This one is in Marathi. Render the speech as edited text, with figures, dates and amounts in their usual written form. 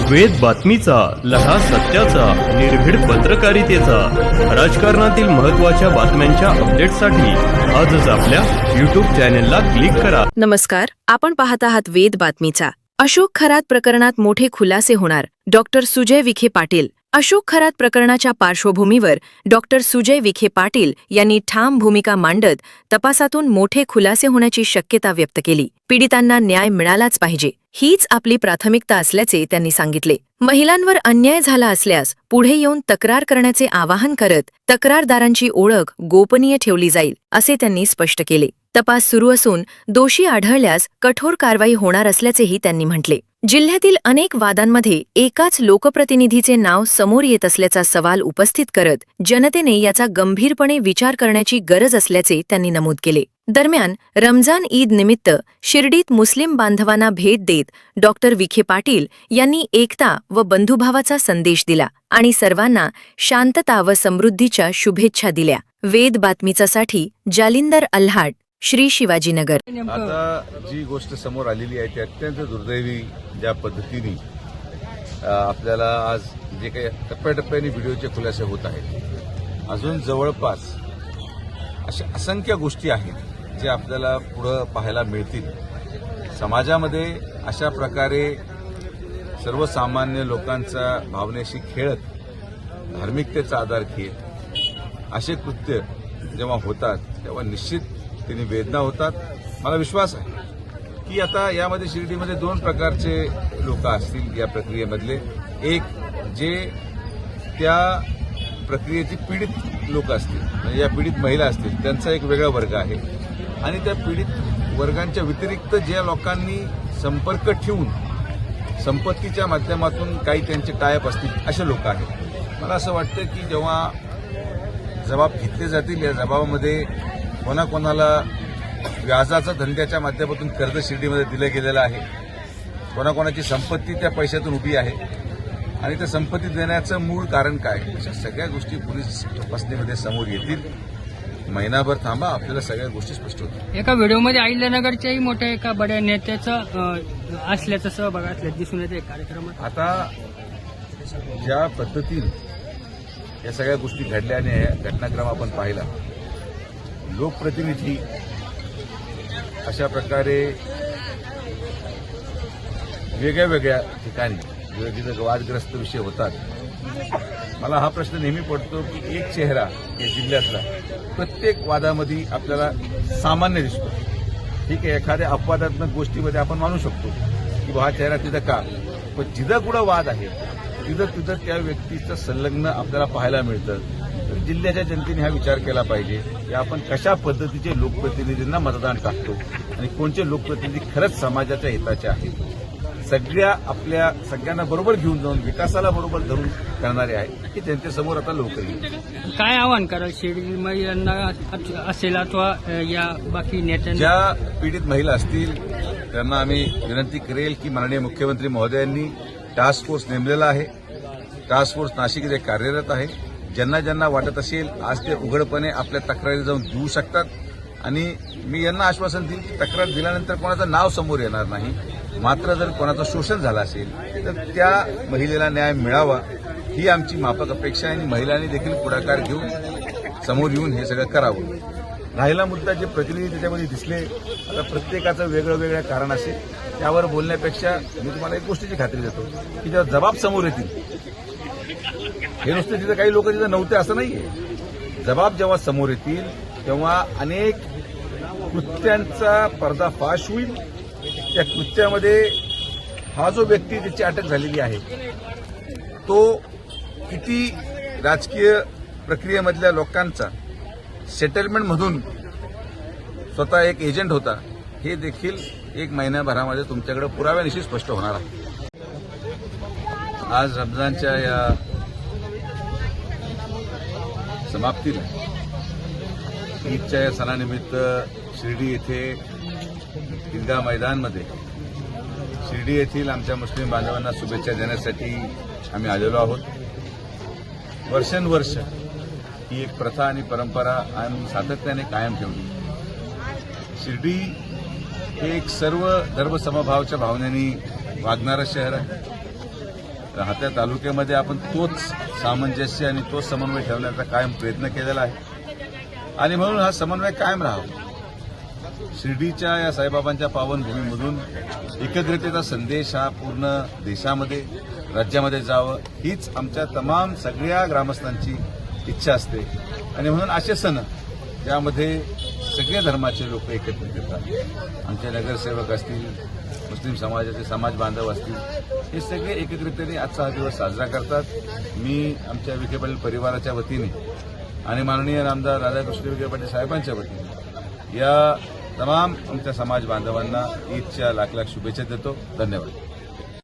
वेद बातमीचा, लढा सत्याचा, निर्भीड पत्रकारितेचा, राजकारणातील महत्त्वाच्या बातम्यांच्या अपडेटसाठी आजच आपल्या YouTube चॅनेलला क्लिक करा. नमस्कार, आपण पाहत आहात वेद बातमीचा. अशोक खरात प्रकरणात मोठे खुलासे होणार. डॉक्टर सुजय विखे पाटील. अशोक खरात प्रकरणाच्या पार्श्वभूमीवर डॉक्टर सुजय विखे पाटील यांनी ठाम भूमिका मांडत तपासातून मोठे खुलासे होण्याची शक्यता व्यक्त केली. पीडितांना न्याय मिळालाच पाहिजे, हीच आपली प्राथमिकता असल्याचे त्यांनी सांगितले. महिलांवर अन्याय झाला असल्यास पुढे येऊन तक्रार करण्याचे आवाहन करत तक्रारदारांची ओळख गोपनीय ठेवली जाईल, असे त्यांनी स्पष्ट केले. तपास सुरू असून दोषी आढळल्यास कठोर कारवाई होणार असल्याचेही त्यांनी म्हटले. जिल्ह्यातील अनेक वादांमध्ये एकाच लोकप्रतिनिधीचे नाव समोर येत असल्याचा सवाल उपस्थित करत जनतेने याचा गंभीरपणे विचार करण्याची गरज असल्याचे त्यांनी नमूद केले. दरम्यान रमजान ईद निमित्त शिर्डीत मुस्लिम बांधवांना भेट देत डॉक्टर विखे पाटील यांनी एकता व बंधुभावाचा संदेश दिला आणि सर्वांना शांतता व समृद्धीच्या शुभेच्छा दिल्या. वेद बातमीचासाठी जालिंदर अल्हाट, श्री शिवाजीनगर. आता जी गोष्ट समोर आलेली आहे ती अत्यंत दुर्दैवी ज्या पद्धतीने आपल्याला आज जे काही टप्प्याटप्प्याने व्हिडिओचे खुलासे होत आहेत, अजून जवळपास अशा असंख्य गोष्टी आहेत जे आपल्याला पुढं पाहायला मिळतील. समाजामध्ये अशा प्रकारे सर्वसामान्य लोकांचा भावनेशी खेळत, धार्मिकतेचा आधार घेत असे कृत्य जेव्हा होतात तेव्हा निश्चित त्यांनी वेदना होतात. मला विश्वास आहे की आता यामध्ये शिर्डीमध्ये दोन प्रकारचे लोक असतील या प्रक्रियेमधले. एक जे त्या प्रक्रियेची पीडित लोक असतील, म्हणजे या पीडित महिला असतील, त्यांचा एक वेगळा वर्ग आहे. आणि त्या पीडित वर्गांच्या व्यतिरिक्त ज्या लोकांनी संपर्क ठेवून संपत्तीच्या माध्यमातून काही त्यांचे टायअप असतील असे लोक आहेत. मला असं वाटतं की जेव्हा जबाब घेतले जातील, या जबाबामध्ये कोणाकोणाला व्याजाचा धंद्याच्या माध्यमातून कर्ज शिर्डीमध्ये दिलं गेलेलं आहे, कोणाकोणाची संपत्ती त्या पैशातून उभी आहे आणि त्या संपत्ती देण्याचं मूळ कारण काय, अशा सगळ्या गोष्टी पोलीस तपासणीमध्ये समोर येतील. महिनाभर थांबा, आपल्याला सगळ्या गोष्टी स्पष्ट होतील. एका व्हिडिओमध्ये अहिल्यानगरच्याही मोठ्या एका बड्या नेत्याचं असल्याचं सहभाग असल्याचं दिसून येते कार्यक्रमात. आता ज्या पद्धतीने या सगळ्या गोष्टी घडल्याने घटनाक्रम आपण पाहिला, लोकप्रतिनिधी अशा प्रकारे वेगळ्या वेगळ्या ठिकाणी जिथे वादग्रस्त विषय होतात, मला हा प्रश्न नेहमी पडतो की एक चेहरा या जिल्ह्यातला प्रत्येक वादामध्ये आपल्याला सामान्य दिसतो. ठीक आहे, एखाद्या अपवादात्मक गोष्टीमध्ये आपण मानू शकतो की हा चेहरा तिथं का, पण जिथं कुठं वाद आहे तिथं त्या व्यक्तीचं संलग्न आपल्याला पाहायला मिळतं. तर जिल्ह्याच्या जनतेने हा विचार केला पाहिजे की आपण कशा पद्धतीचे लोकप्रतिनिधींना मतदान टाकतो आणि कोणते लोकप्रतिनिधी खरंच समाजाच्या हिताचे आहेत, आपल्या सगळ्यांना बरोबर घेऊन जाऊन विकासाला बरोबर धरून करणारे आहेत की त्यांच्यासमोर आता लवकर येईल. काय आव्हान कराल शिर्डी महिलांना असेल अथवा या बाकी नेत्यांना? ज्या पीडित महिला असतील त्यांना आम्ही विनंती करेल की माननीय मुख्यमंत्री महोदयांनी टास्क फोर्स नेमलेला आहे. टास्क फोर्स नाशिकमध्ये कार्यरत आहे. ज्यांना ज्यांना वाटत असेल आज ते उघडपणे आपल्या तक्रारी जाऊन देऊ शकतात आणि मी यांना आश्वासन देईन की तक्रार दिल्यानंतर कोणाचं नाव समोर येणार नाही. मात्र जर कोणाचं शोषण झालं असेल तर त्या महिलेला न्याय मिळावा ही आमची माफक अपेक्षा आहे आणि महिलांनी देखील पुढाकार घेऊन समोर येऊन हे सगळं करावं. राहिला मुद्दा जे प्रतिनिधी त्याच्यामध्ये दिसले, आता प्रत्येकाचं वेगळं वेगळं कारण असेल, त्यावर बोलण्यापेक्षा मी तुम्हाला एक गोष्टीची खात्री देतो की जेव्हा जबाब समोर येतील, हे नुसतं तिथं काही लोक तिथं नव्हते असं नाहीये, जबाब जेव्हा समोर येतील तेव्हा अनेक कृत्यांचा पर्दाफाश होईल. त्या कृत्यामध्ये हा जो व्यक्ती ज्याची अटक झालेली आहे तो किती राजकीय प्रक्रियेमधल्या लोकांचा सेटलमेंटमधून स्वतः एक एजंट होता, हे देखील एक महिन्याभरामध्ये तुमच्याकडे पुराव्यानिशी स्पष्ट होणार आहे. आज रमजानच्या या समाप्तीला, ईदच्या या सणानिमित्त शिर्डी येथे ईदगाह मैदानमध्ये शिर्डी येथील आमच्या मुस्लिम बांधवांना शुभेच्छा देण्यासाठी आम्ही आलेलो आहोत. वर्षानुवर्ष ही एक प्रथा आणि परंपरा आम्ही सातत्याने कायम ठेवली. शिर्डी हे एक सर्व धर्मसमभावाच्या भावनेने वागणारं शहर आहे. राहत्या तालुक्यामध्ये आपण तोच सामंजस्य आणि तोच समन्वय ठेवण्याचा कायम प्रयत्न केलेला आहे आणि म्हणून हा समन्वय कायम राहावा. शिर्डीच्या या साईबाबांच्या पावनभूमीमधून एकत्रिततेचा संदेश हा पूर्ण देशामध्ये राज्यामध्ये जावं हीच आमच्या तमाम सगळ्या ग्रामस्थांची इच्छा असते आणि म्हणून असे सण ज्यामध्ये सगळे धर्माचे लोक एकत्रित येतात. आमचे नगरसेवक असतील, मुस्लिम समाजाचे समाज बांधव असतील, हे सगळे एकत्रितपणे आजचा हा दिवस साजरा करतात. मी आमच्या विखे पाटील परिवाराच्या वतीने आणि माननीय आमदार राधाकृष्ण विखे पाटील साहेबांच्या वतीने या तमाम आमच्या समाज बांधवांना ईदच्या लाख लाख शुभेच्छा देतो. धन्यवाद.